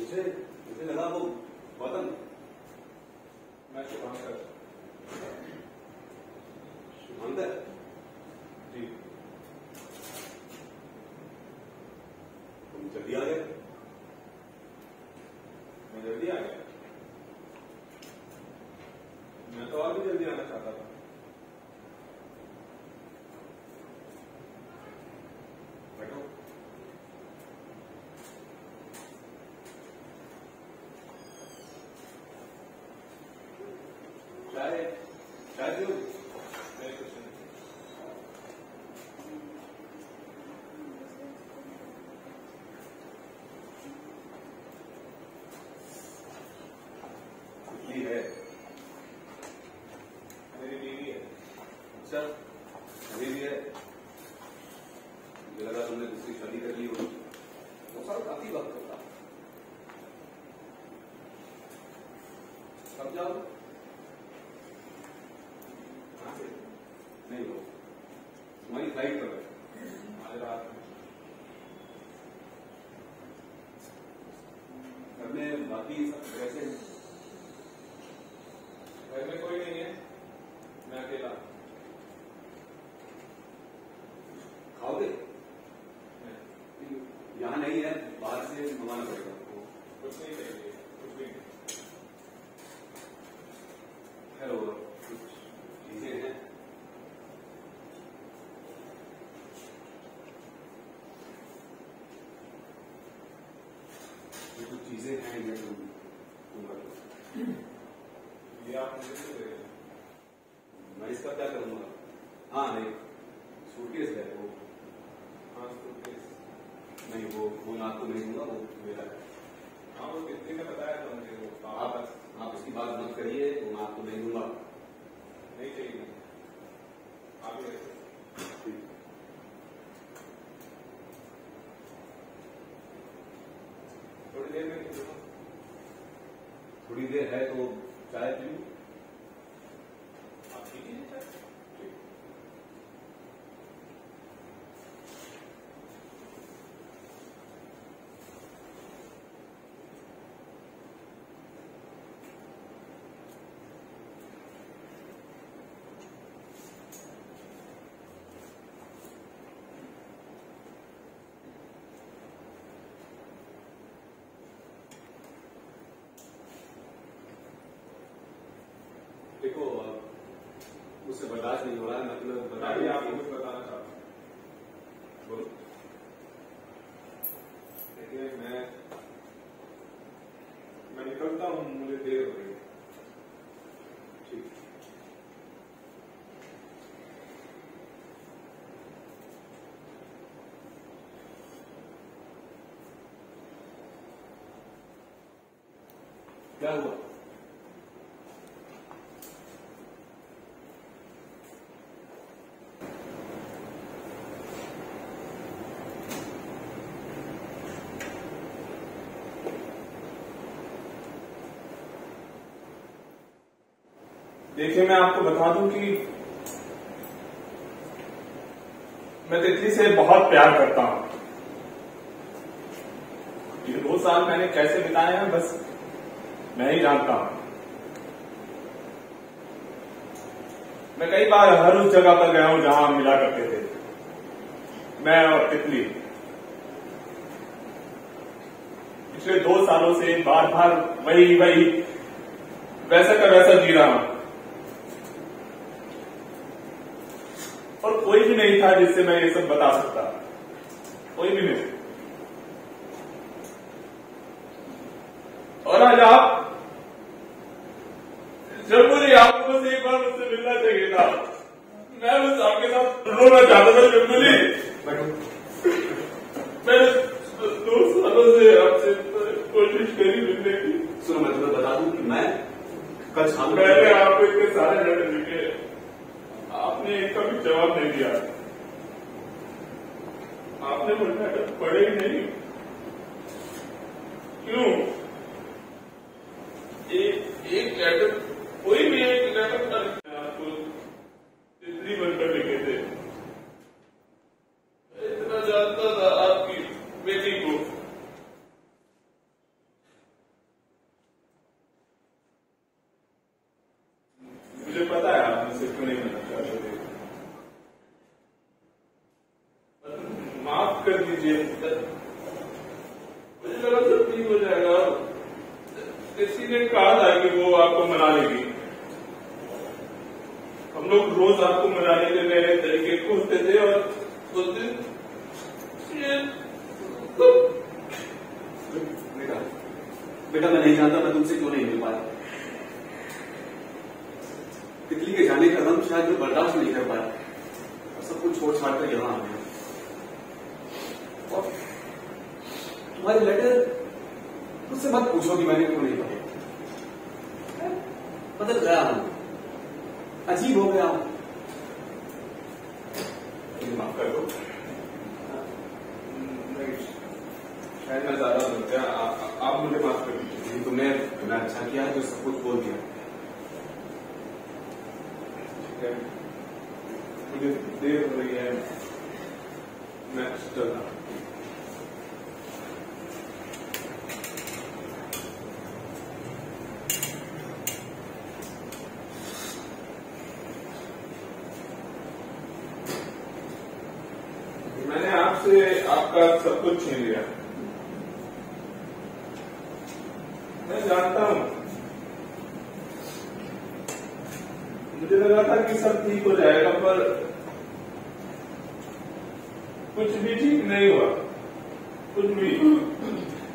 मुझे लगा वो गौतम। मैं शुभांकर। शुभांकर जी। तुम जल्दी आ गए। मैं जल्दी आ गया। मैं तो और भी जल्दी आना चाहता था। बैठो। चाय चाय पियो। नहीं, कुछ नहीं। इडली है। मेरी बीवी है। अच्छा, अभी भी है। मुझे लगा तुमने दूसरी शादी कर ली होगी। वो साल काफी वक्त होता। कब जाओ? कहाँ से? नहीं हो, तुम्हारी फ्लाइट कब है? आज रात में। घर में बाकी सब कैसे हैं? घर में कोई नहीं है, मैं अकेला। खाओगे? नहीं, यहाँ नहीं है, बाहर से मंगाना पड़ेगा आपको। कुछ नहीं चाहिए, कुछ भी नहीं। हेलो, कुछ चीजें हैं? ये कुछ चीजें हैं ये तुम रखो। ये आप मुझे क्यों दे रहे हैं? मैं इसका क्या करूंगा? हाँ नहीं, सूटकेस है वो। हाँ, सूटकेस। नहीं वो मैं आपको नहीं दूंगा, वो मेरा है। हाँ, वो कितने का बताया था मुझे वो। आप इसकी बात मत करिए, वो मैं आपको नहीं दूंगा। नहीं चाहिए। आप ही रखिए। ठीक। थोड़ी देर में निकलूंगा। थोड़ी देर है तो चाय पीऊं? आप ठीक है? देखो, मुझसे बर्दाश्त नहीं हो रहा है, मतलब बताइए, आपको कुछ बताना चाहता हूँ। बोलो। देखिए, मैं निकलता हूँ, मुझे देर हो रही है। ठीक। क्या हुआ? देखिए, मैं आपको बता दूं कि मैं तितली से बहुत प्यार करता हूं। ये 2 साल मैंने कैसे बिताए हैं, बस मैं ही जानता हूं। मैं कई बार हर उस जगह पर गया हूं जहां हम मिला करते थे, मैं और तितली। पिछले 2 सालों से बार बार वही वैसा का वैसा जी रहा हूं, और कोई भी नहीं था जिससे मैं ये सब बता सकता। कोई भी नहीं। और आज जब मुझे आपको बस एक बार मुझसे मिलना चाहिए था। मैं बस आपके साथ रोना चाहता था जंगली। मैंने 2 सालों से आपसे कोशिश करी मिलने की। सुनो, मैं तुम्हें बता दूं कि मैं कल शाम मैंने आपको इतने सारे लेटर लिखे, आपने एक का भी जवाब नहीं दिया। आपने वो लेटर पढ़े ही नहीं। क्यों? एक लेटर, कोई भी एक लेटर आपको तितली बनकर लिखे थे। इतना जानता था आपकी बेटी को। उसने कहा था कि वो आपको मना लेगी। हम लोग रोज आपको मनाने के नए नए तरीके खोजते थे और सोचते बेटा मैं नहीं जानता मैं तुमसे क्यों नहीं मिल पाया। तितली के जाने का रंग शायद मैं बर्दाश्त नहीं कर पाया और सब कुछ छोड़ छाड़ कर यहां आ गया। और तुम्हारी लेटर मुझसे मत पूछो कि मैंने क्यों नहीं पढ़ी। बदल गया हूं, अजीब हो गया हूं। माफ कर दो, शायद मैं ज्यादा हो गया। आप मुझे माफ कर दीजिए। तुमने अच्छा किया जो सब कुछ बोल दिया। मुझे देर हो रही है, मैं चल रहा हूं। मैंने आपसे आपका सब कुछ छीन लिया। मैं जानता हूं, मुझे लगा था कि सब ठीक हो जाएगा, पर कुछ भी ठीक नहीं हुआ। कुछ भी।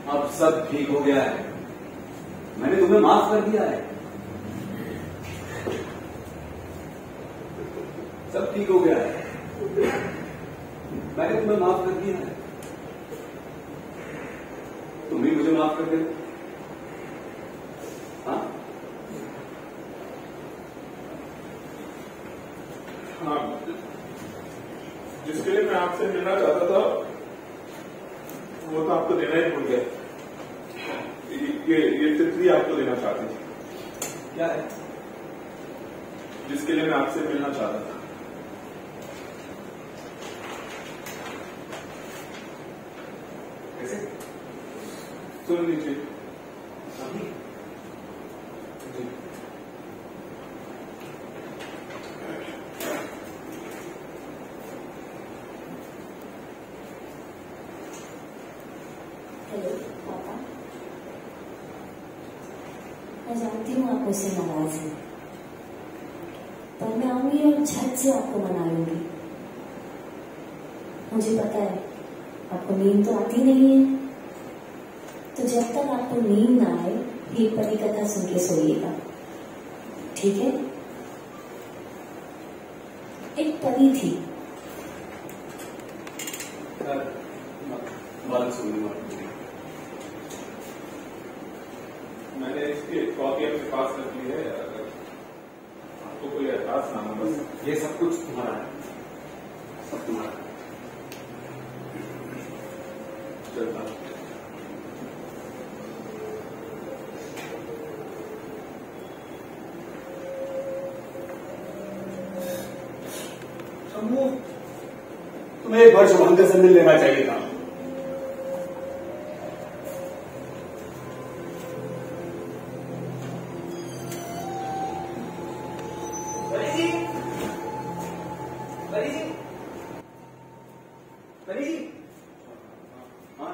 अब सब ठीक हो गया है। मैंने तुम्हें माफ कर दिया है। सब ठीक हो गया है। मैंने तुम्हें माफ कर दिया है। तुम भी मुझे माफ कर दे। हाँ हाँ, जिसके लिए मैं आपसे मिलना चाहता था वो तो आपको देना ही भूल गया। ये तितली आपको देना चाहती थी। क्या है? जिसके लिए मैं आपसे मिलना चाहता था। कैसे? सुन लीजिए। अभी? जी। हेलो पापा, मैं जानती हूँ आप मुझसे नाराज हैं, पर मैं आऊंगी और झट से आपको मना लूंगी। मुझे पता है आपको नींद तो आती नहीं है, तो जब तक आपको नींद ना आए हीर परी कथा सुन के सोइएगा, ठीक है? एक परी थी। बात सुनने मैंने इसकी कॉपी अपने पास रख ली है। अगर आपको कोई एहसास ना हो, बस ये सब कुछ तुम्हारा है। सब तुम्हारा है। चलता। शंभू, तुम्हें एक बार शुभांकर से मिल लेना चाहिए था। हाँ,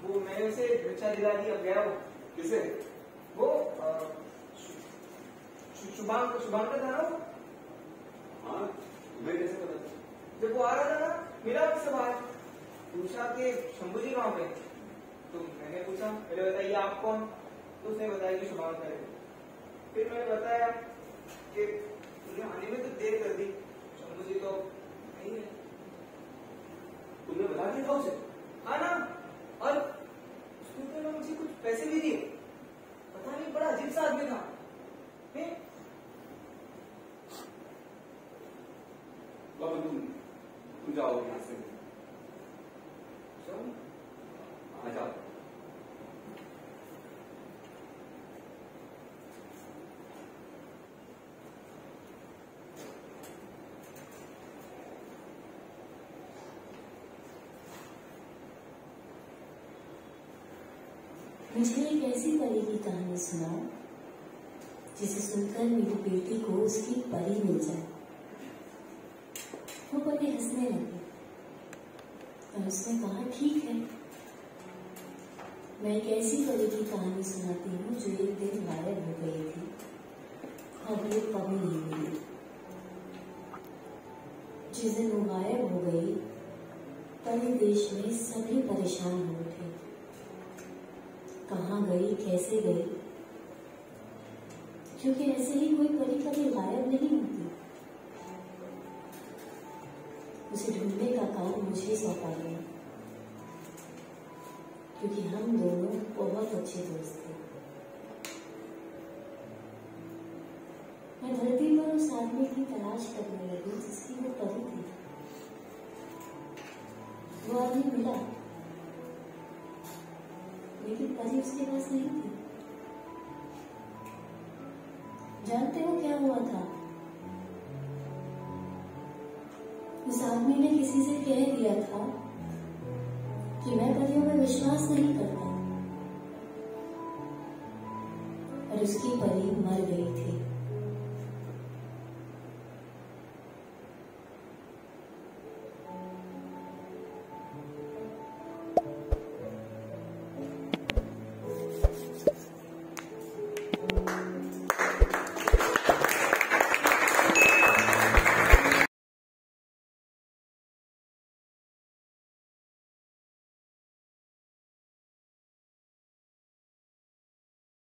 वो मैंने उसे भिक्षा दिला दी, अब गया वो। किसे? वो शुभांकर था ना वो। हाँ, तुम्हें कैसे पता? जब वो आ रहा था ना, मिला मुझसे बाहर, पूछा कि शंभू जी कहाँ पे। तो मैंने पूछा, पहले बताइए आप कौन। तो उसने बताया कि शुभांकर है। फिर मैंने बताया कि तुमने आने में तो देर कर दी, शंभू जी तो नहीं है। तुमने बता दिया था उसे? हाँ ना, और उसने तो मुझे कुछ पैसे भी दिए। पता नहीं, बड़ा अजीब सा आदमी था। बाबा तुम जाओ यहाँ से। आ जाओ। मुझे एक ऐसी परी की कहानी सुनाओ जिसे सुनकर मेरी बेटी को उसकी परी मिल जाए। वो परी हंसने लगी और उसने कहा, ठीक है, मैं एक ऐसी परी की कहानी सुनाती हूँ जो एक दिन गायब हो गई थी और वो कभी नहीं मिली। जिस दिन वो गायब हो गई, परी देश में सभी परेशान हो उठे। कहाँ गई, कैसे गई? क्योंकि ऐसे ही कोई परी कभी गायब नहीं होती। उसे ढूंढने का काम मुझे सौंपा गया, क्योंकि हम दोनों बहुत अच्छे दोस्त थे। मैं धरती पर उस आदमी की तलाश करने लगी जिसकी वो परी थी। वो आदमी मिला, लेकिन परी उसके पास नहीं थी। जानते हो क्या हुआ था? उस आदमी ने किसी से कह दिया था कि मैं परियों में विश्वास नहीं करता, और उसकी परी मर गई थी।